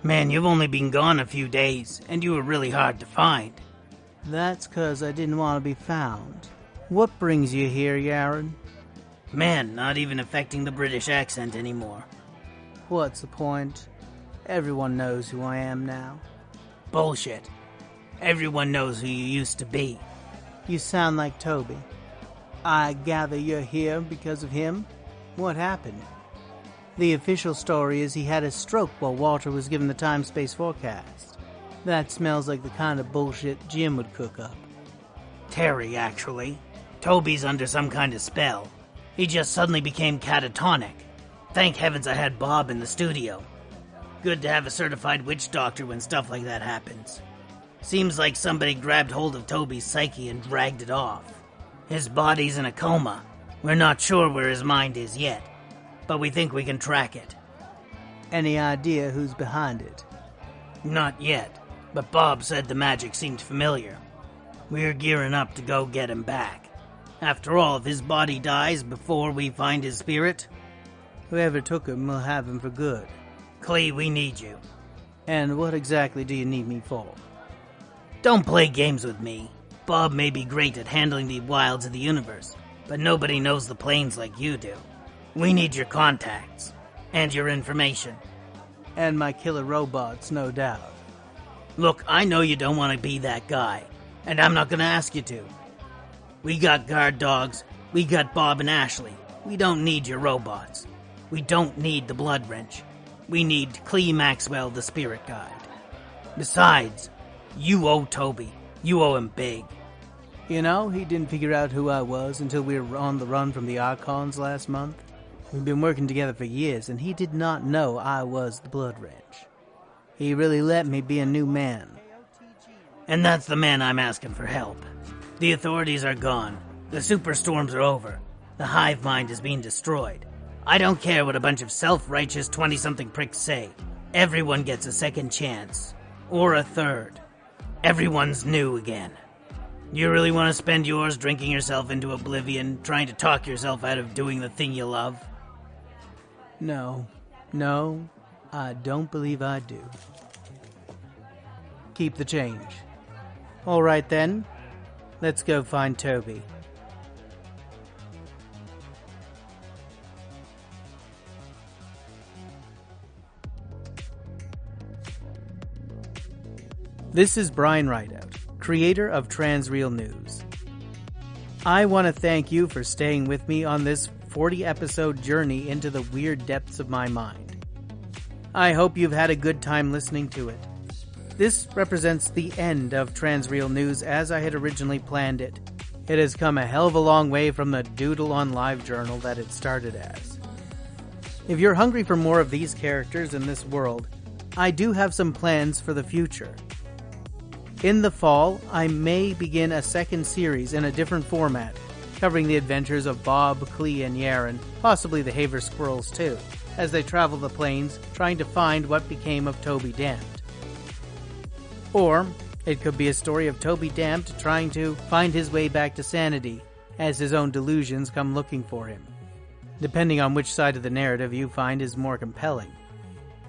Man, you've only been gone a few days, and you were really hard to find. That's 'cause I didn't want to be found. What brings you here, Yaren? Man, not even affecting the British accent anymore. What's the point? Everyone knows who I am now. Bullshit. Everyone knows who you used to be. You sound like Toby. I gather you're here because of him? What happened? The official story is he had a stroke while Walter was given the time-space forecast. That smells like the kind of bullshit Jim would cook up. Terry, actually. Toby's under some kind of spell. He just suddenly became catatonic. Thank heavens I had Bob in the studio. Good to have a certified witch doctor when stuff like that happens. Seems like somebody grabbed hold of Toby's psyche and dragged it off. His body's in a coma. We're not sure where his mind is yet, but we think we can track it. Any idea who's behind it? Not yet, but Bob said the magic seemed familiar. We're gearing up to go get him back. After all, if his body dies before we find his spirit... Whoever took him will have him for good. Clee, we need you. And what exactly do you need me for? Don't play games with me. Bob may be great at handling the wilds of the universe, but nobody knows the planes like you do. We need your contacts. And your information. And my killer robots, no doubt. Look, I know you don't want to be that guy, and I'm not going to ask you to. We got guard dogs, we got Bob and Ashley. We don't need your robots. We don't need the blood wrench. We need Clee Maxwell, the spirit guide. Besides, you owe Toby. You owe him big. You know, he didn't figure out who I was until we were on the run from the Archons last month. We've been working together for years, and he did not know I was the blood wrench. He really let me be a new man. And that's the man I'm asking for help. The authorities are gone. The superstorms are over. The hive mind is being destroyed. I don't care what a bunch of self-righteous 20-something pricks say. Everyone gets a second chance. Or a third. Everyone's new again. You really want to spend yours drinking yourself into oblivion, trying to talk yourself out of doing the thing you love? No, I don't believe I do. Keep the change. All right then, let's go find Toby. This is Brian Rideout, creator of Transreal News. I want to thank you for staying with me on this 40-episode journey into the weird depths of my mind. I hope you've had a good time listening to it. This represents the end of Transreal News as I had originally planned it. It has come a hell of a long way from the Doodle on LiveJournal that it started as. If you're hungry for more of these characters in this world, I do have some plans for the future. In the fall, I may begin a second series in a different format, covering the adventures of Bob, Clee, and Yaren, possibly the Haver Squirrels too, as they travel the plains trying to find what became of Toby Damned. Or, it could be a story of Toby Damned trying to find his way back to sanity, as his own delusions come looking for him, depending on which side of the narrative you find is more compelling.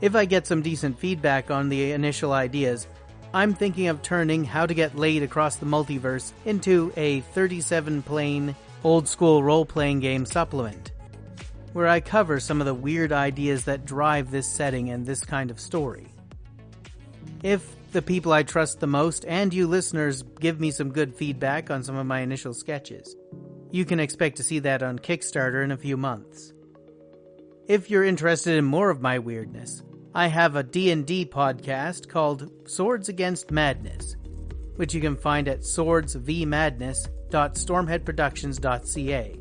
If I get some decent feedback on the initial ideas, I'm thinking of turning How to Get Laid Across the Multiverse into a 37-plane, old-school role-playing game supplement, where I cover some of the weird ideas that drive this setting and this kind of story. If the people I trust the most and you listeners give me some good feedback on some of my initial sketches, you can expect to see that on Kickstarter in a few months. If you're interested in more of my weirdness, I have a D&D podcast called Swords Against Madness, which you can find at swordsvmadness.stormheadproductions.ca.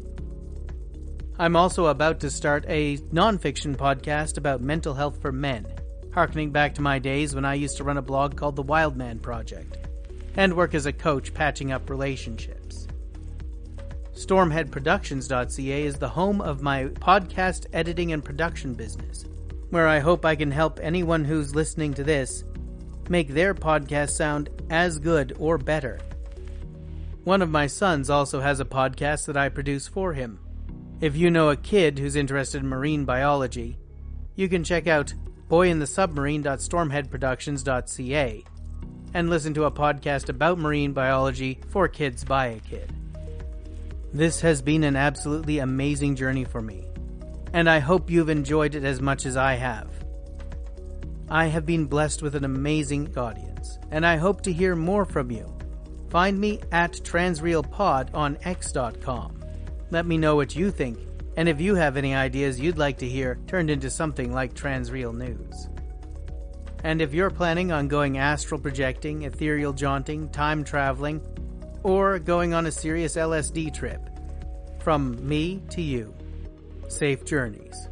I'm also about to start a non-fiction podcast about mental health for men, harkening back to my days when I used to run a blog called The Wildman Project, and work as a coach patching up relationships. Stormheadproductions.ca is the home of my podcast editing and production business, where I hope I can help anyone who's listening to this make their podcast sound as good or better. One of my sons also has a podcast that I produce for him. If you know a kid who's interested in marine biology, you can check out boyinthesubmarine.stormheadproductions.ca, and listen to a podcast about marine biology for kids by a kid. This has been an absolutely amazing journey for me, and I hope you've enjoyed it as much as I have. I have been blessed with an amazing audience, and I hope to hear more from you. Find me at transrealpod on x.com. Let me know what you think, and if you have any ideas you'd like to hear turned into something like Transreal News. And if you're planning on going astral projecting, ethereal jaunting, time traveling, or going on a serious LSD trip, from me to you, safe journeys.